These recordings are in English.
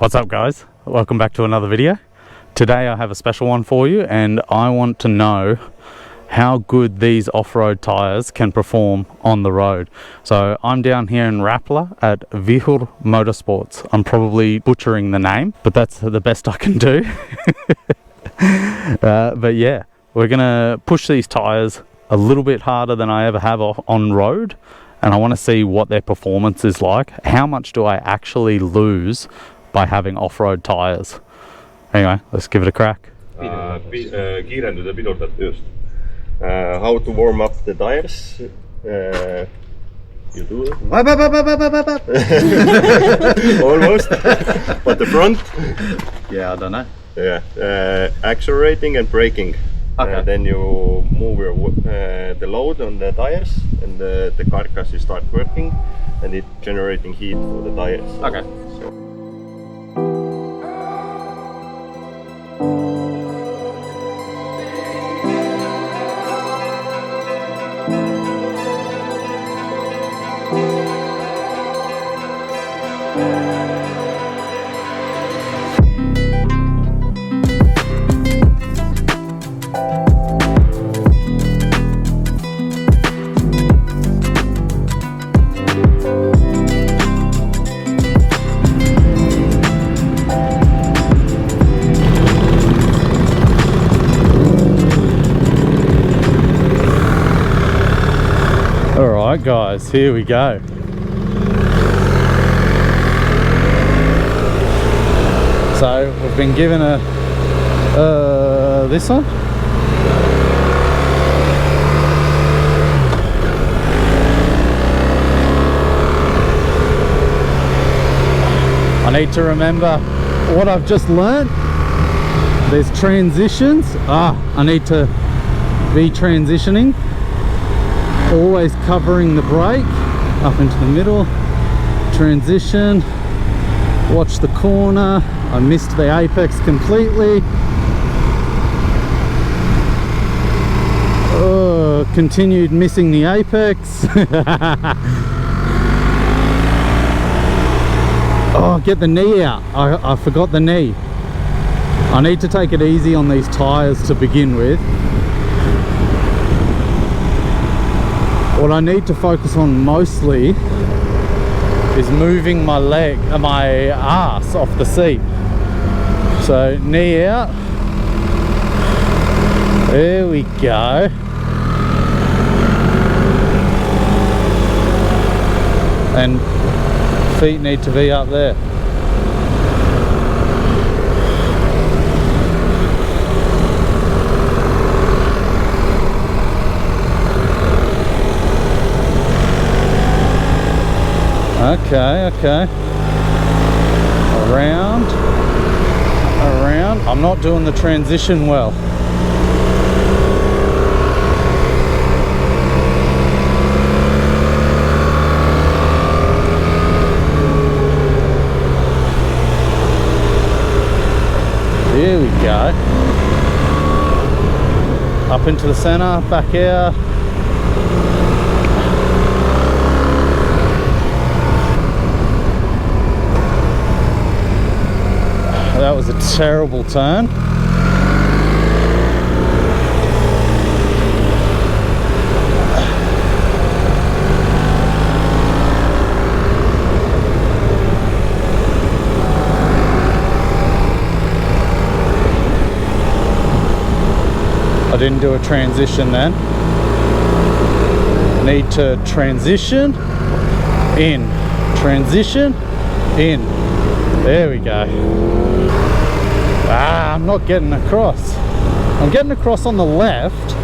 What's up guys, welcome back to another video. Today I have a special one for you and I want to know how good these off-road tires can perform on the road. So I'm down here in Rapla at Vihur Motorsports. I'm probably butchering the name, but that's the best I can do. But yeah, we're gonna push these tires a little bit harder than I ever have on road, and I want to see what their performance is like. How much do I actually lose by having off-road tires? Anyway, let's give it a crack. Kiirendada, pidurdada, just. How to warm up the tires? You do it? Almost. But the front? Yeah, I don't know. Yeah. Accelerating and braking. Okay. Then you move the load on the tires, and the carcass you start working, and it's generating heat for the tires. Okay. So. Alright guys, here we go. So we've been given this one. I need to remember what I've just learnt. There's transitions. I need to be transitioning. Always covering the brake up into the middle, transition, watch the corner. I missed the apex completely. Oh, continued missing the apex. Oh, get the knee out. I forgot the knee. I need to take it easy on these tires to begin with. What I need to focus on mostly is moving my ass off the seat. So knee out. There we go. And feet need to be up there. Okay. Around. I'm not doing the transition well. There we go. Up into the center, back out. That was a terrible turn. I didn't do a transition then. Need to transition in, transition in. There we go. I'm not getting across. I'm getting across on the left,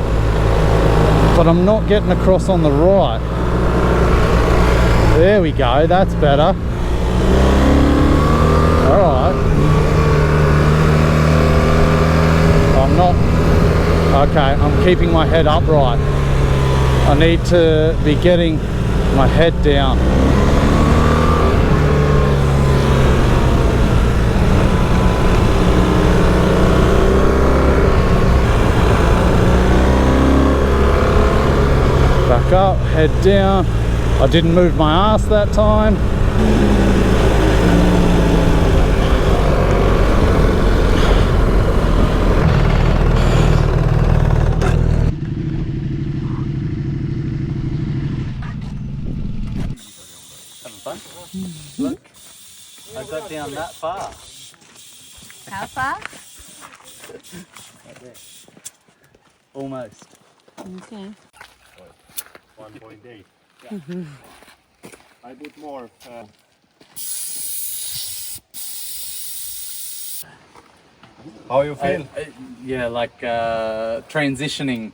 but I'm not getting across on the right. There we go, that's better. Alright. I'm not... Okay, I'm keeping my head upright. I need to be getting my head down. Back up, head down. I didn't move my ass that time. down that far. How far? Almost. Okay. 1.8. I put more. How you feel? Yeah, like transitioning,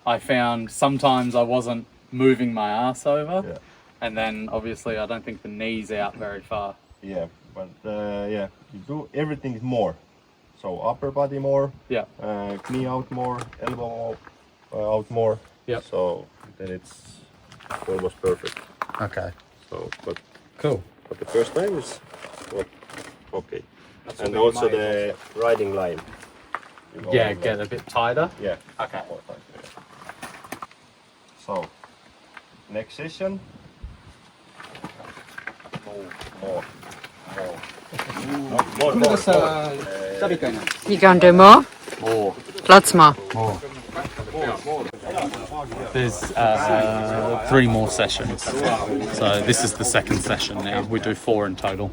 I found sometimes I wasn't moving my ass over. Yeah. And then obviously I don't think the knee's out very far. Yeah, but yeah, you do everything more. So upper body more, Yeah. knee out more, elbow out more. Yep. So then it's almost perfect. Okay. So, but Cool. the first time is what? Okay. That's And what you also made the riding line. You go Yeah, on get a bit tighter. Yeah. Okay. More tight, yeah. So next session. More. You gonna do more? More. Lots more. More. There's 3 more sessions. So this is the second session now. We do 4 in total.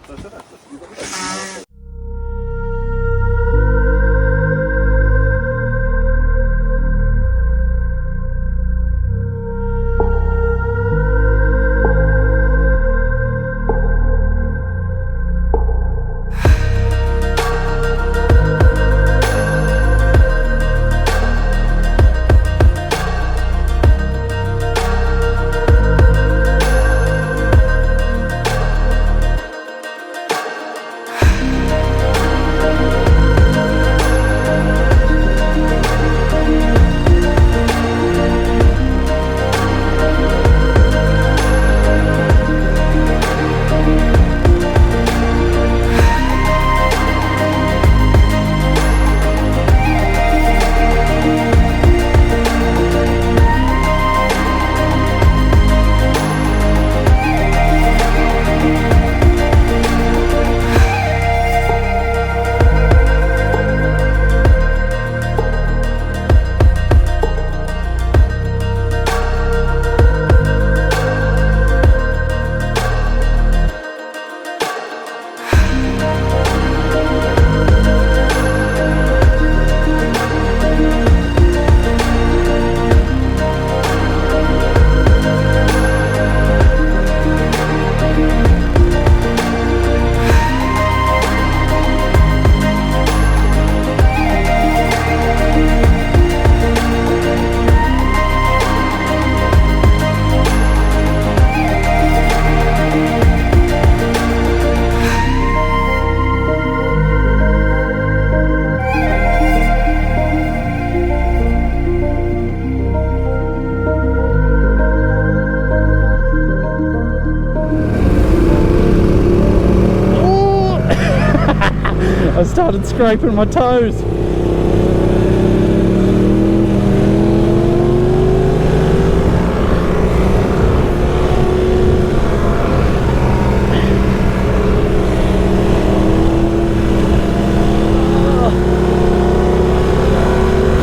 I started scraping my toes.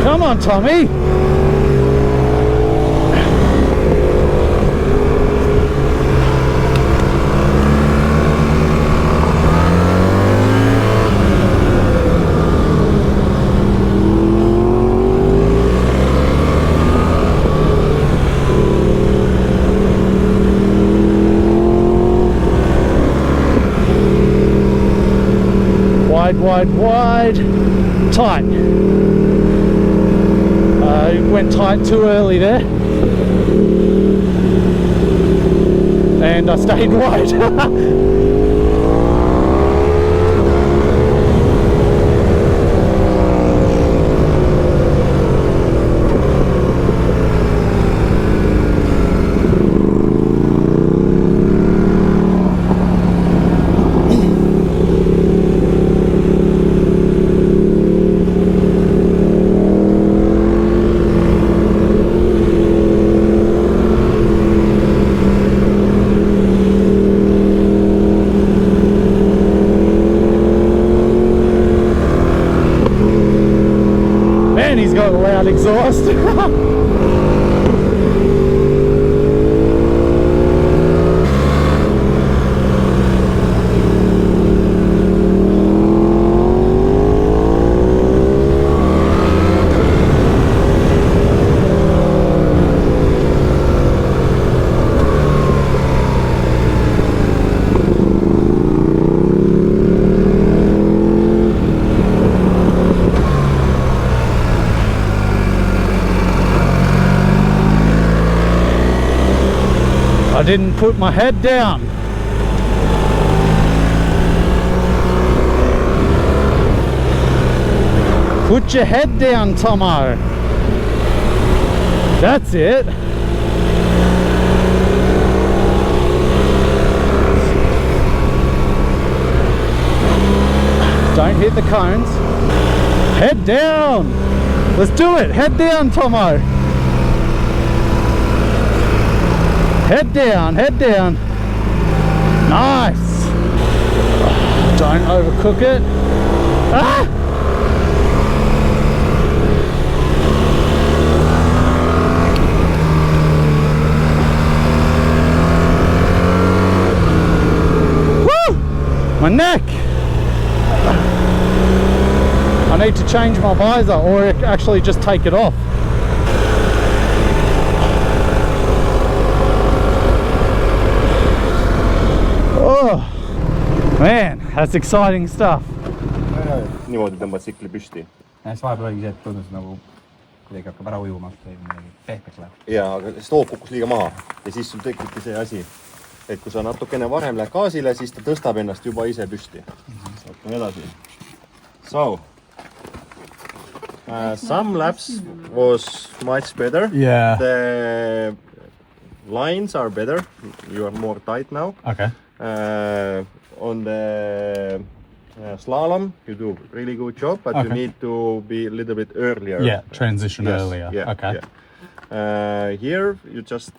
Come on, Tommy. Wide, tight. Went tight too early there, and I stayed wide. He's got loud exhaust. didn't put my head down. Put your head down, Tomo. That's it. Don't hit the cones. Head down. Let's do it. Head down, Tomo. Head down, head down. Nice. Don't overcook it. Ah! Woo! My neck. I need to change my visor or actually just take it off. Oh man, that's exciting stuff. niimoodi tõmbad tsikli püsti. siis vahepeal oligi see, et tundus nagu kuidagi hakkab ära ujuma või midagi pehmeks läheb. Jaa, aga see hoog kukkus liiga maha ja siis sul tekibki see asi, et kui sa natukene varem lähed gaasile, siis ta tõstab ennast juba ise püsti. Vaatame edasi. So, some laps was much better. Yeah. The lines are better. You are more tight now. Okay. On the slalom, you do really good job, but you need to be a little bit earlier. Yeah, transition Yes, earlier. yeah, Okay. yeah. Here, you just,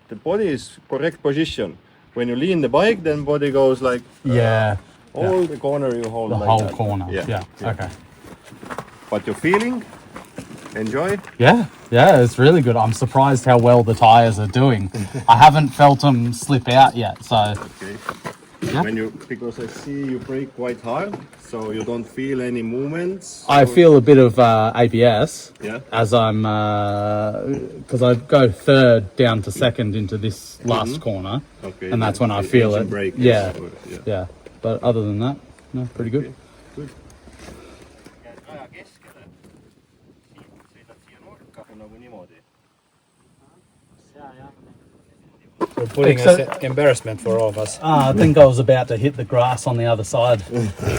the body is correct position. When you lean the bike, then body goes like Yeah. all the corner you hold The like whole that. corner. Yeah. Okay. But you're feeling, enjoy. Yeah. Yeah, it's really good. I'm surprised how well the tires are doing. I haven't felt them slip out yet, so Okay. Yeah. When you, because I see you brake quite hard, so you don't feel any movements. I feel a bit of ABS Yeah. as I'm because I go third down to second into this last corner, Okay. and that's when I The feel engine it. brake is- Yeah. yeah. Yeah. But other than that, no, pretty good. Good. We're putting Except- embarrassment for all of us. I think I was about to hit the grass on the other side.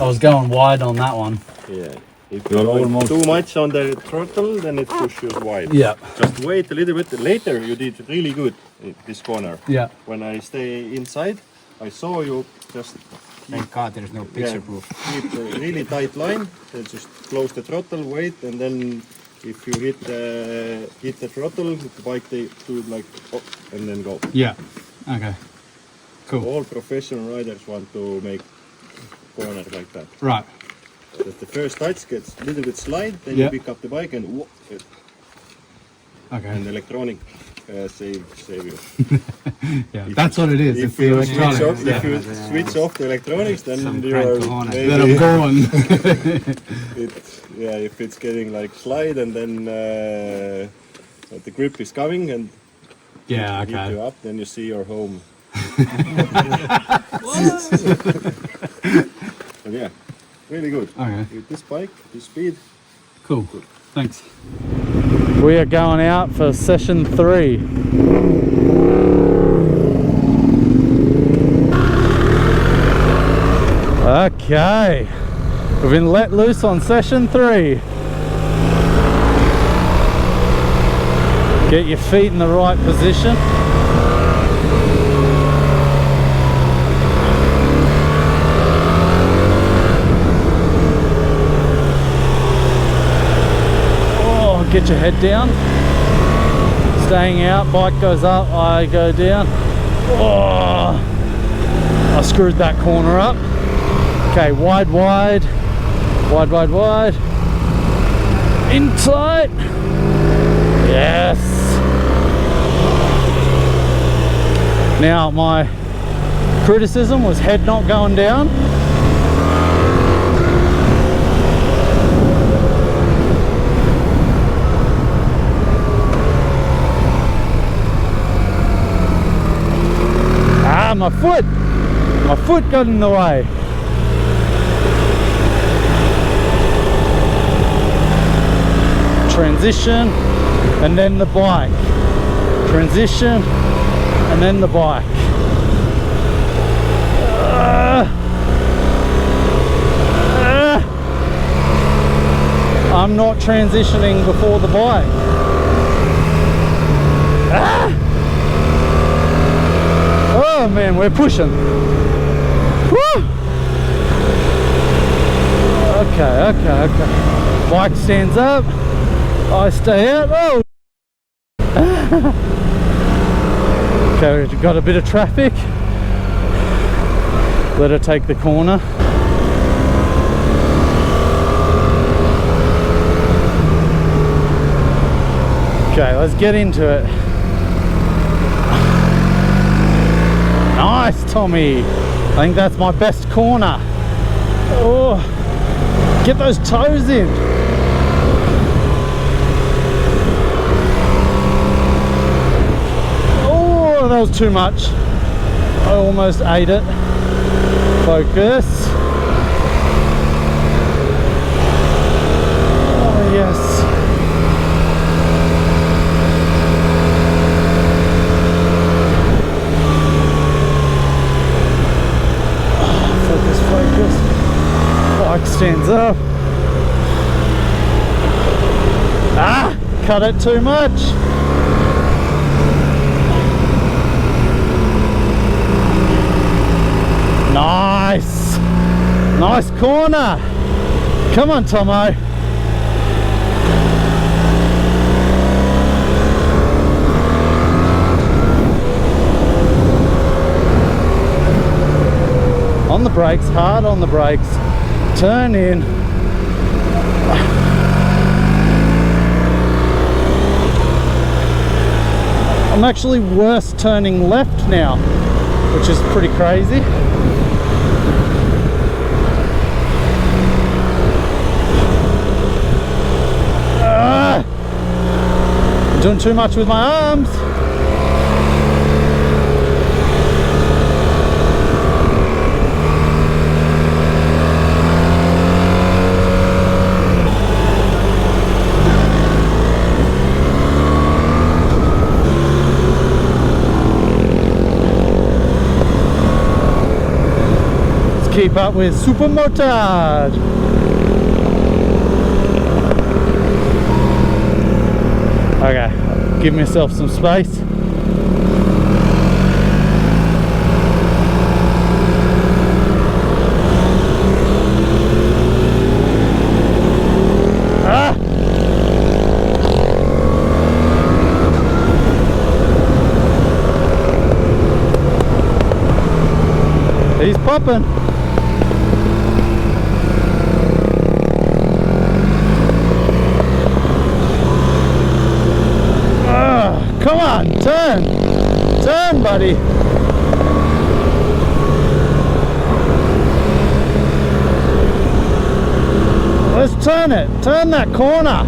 I was going wide on that one. Yeah. If you're going too much on the throttle, then it pushes wide. Yeah. Just wait a little bit. Later, you did really good in this corner. Yeah. When I stay inside, I saw you just Thank God there's no picture proof. keep a really tight line. Then just close the throttle, wait, and then if you hit the throttle, the bike do it like oh, and then go. Yeah. Okay. Cool. All professional riders want to make corner like that. Right. That the first touch gets a little bit slide, then Yeah. you pick up the bike and whoop, and Okay. the electronic save you. Yeah. That's what it is. It's If the you, switch electronics. off, if you switch off the electronics, then Some you crank are cojones. Then I'm going. if it's getting like slide and then the grip is coming and Yeah. hit you Okay. up, then you see you're home. But yeah, really good. Okay. With this bike, this speed. Cool. Thanks. We are going out for session 3. Okay. We've been let loose on session 3. Get your feet in the right position. Get your head down, staying out, bike goes up, I go down. Oh, I screwed that corner up. Okay, wide, wide, wide, wide, wide, in tight, yes. Now my criticism was head not going down. My foot got in the way. Transition, and then the bike. Transition, and then the bike. I'm not transitioning before the bike. Oh man, we're pushing. Woo! Okay. Bike stands up. I stay out. Oh! Okay, we've got a bit of traffic. Let her take the corner. Okay, let's get into it. Nice, Tommy. I think that's my best corner. Oh, get those toes in. Oh, that was too much. I almost ate it. Focus. Oh, yes. Bike stands up. Cut it too much. Nice. Nice corner. Come on, Tomo. On the brakes, hard on the brakes. Turn in. I'm actually worse turning left now, which is pretty crazy. I'm doing too much with my arms. Keep up with Supermotard. Okay, give myself some space. He's popping. Come on, turn! Turn, buddy! Let's turn it! Turn that corner!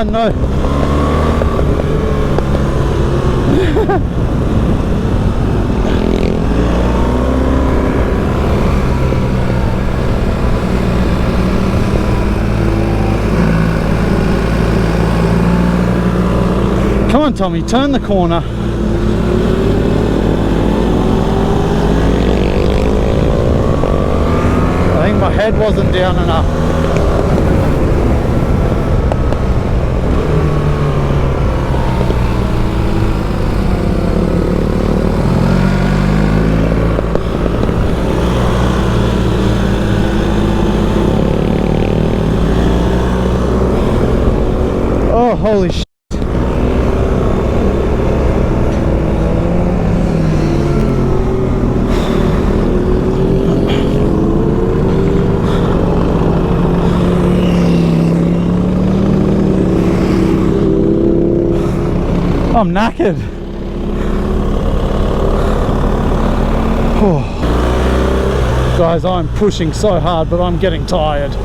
No! Come on, Tommy, turn the corner. I think my head wasn't down enough. Oh, holy shit. I'm knackered. Oh. Guys, I'm pushing so hard, but I'm getting tired.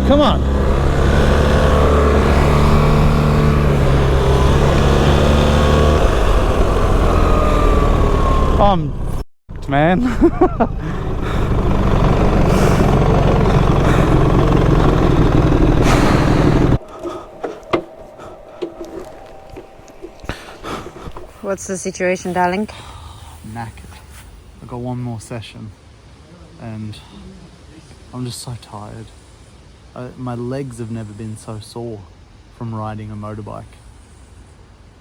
Come on. I'm f***ed, man. What's the situation, darling? Knackered. I've got one more session and I'm just so tired. My legs have never been so sore from riding a motorbike.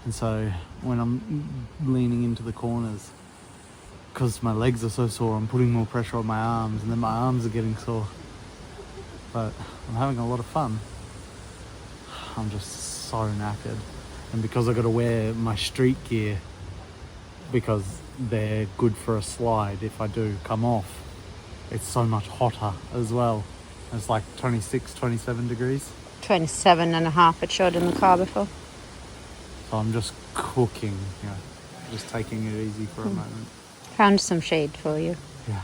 And so when I'm leaning into the corners, because my legs are so sore, I'm putting more pressure on my arms, and then my arms are getting sore. But I'm having a lot of fun. I'm just so knackered. And because I've got to wear my street gear, because they're good for a slide if I do come off, it's so much hotter as well. It's like 26, 27 degrees. 27.5 it showed in the car before. So I'm just cooking, you know, just taking it easy for a moment. Found some shade for you. Yeah.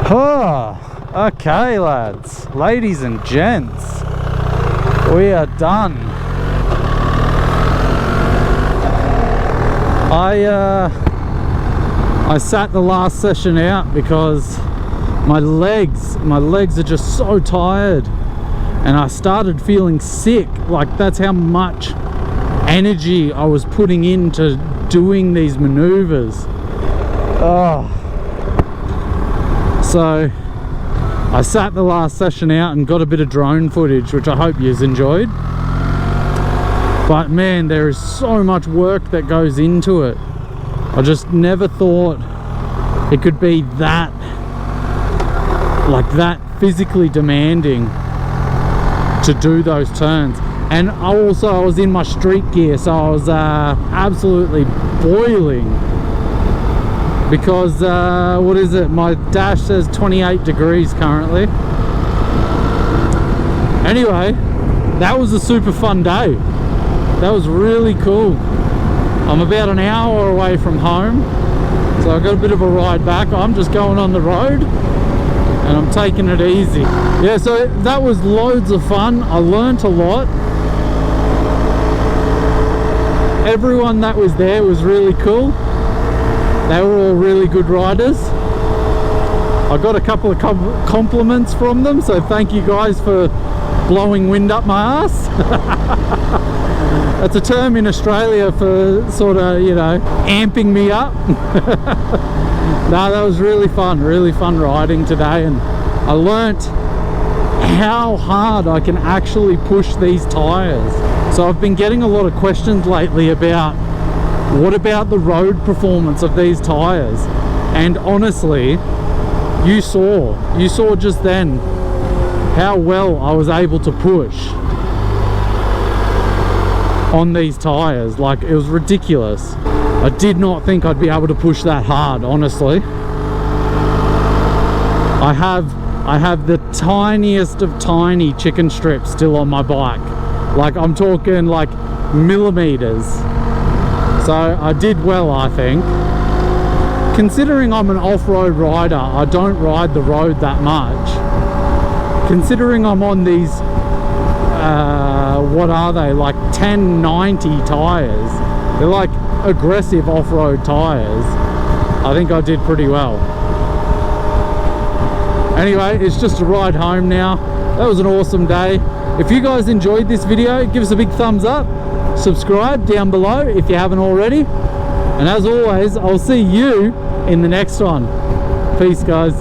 Oh, okay lads, ladies and gents, we are done. I sat the last session out because my legs are just so tired, and I started feeling sick. Like, that's how much energy I was putting into doing these maneuvers. Oh. So I sat the last session out and got a bit of drone footage, which I hope you've enjoyed. But man, there is so much work that goes into it. I just never thought it could be that, like that physically demanding to do those turns. And I was in my street gear, so I was absolutely boiling. Because what is it, my dash says 28 degrees currently. Anyway, that was a super fun day. That was really cool. I'm about an hour away from home, so I got a bit of a ride back. I'm just going on the road and I'm taking it easy. Yeah, so that was loads of fun. I learnt a lot. Everyone that was there was really cool. They were all really good riders. I got a couple of compliments from them, so thank you guys for blowing wind up my ass. That's a term in Australia for sort of, you know, amping me up. No, that was really fun riding today, and I learnt how hard I can actually push these tires. So I've been getting a lot of questions lately about what about the road performance of these tires, and honestly, you saw just then how well I was able to push on these tires. Like, it was ridiculous. I did not think I'd be able to push that hard, honestly. I have the tiniest of tiny chicken strips still on my bike. Like, I'm talking like millimeters. So I did well, I think. Considering I'm an off-road rider, I don't ride the road that much. Considering I'm on these, what are they, like 1090 tires. They're like aggressive off-road tires. I think I did pretty well. Anyway, it's just a ride home now. That was an awesome day. If you guys enjoyed this video, give us a big thumbs up. Subscribe down below if you haven't already. And as always, I'll see you in the next one. Peace, guys.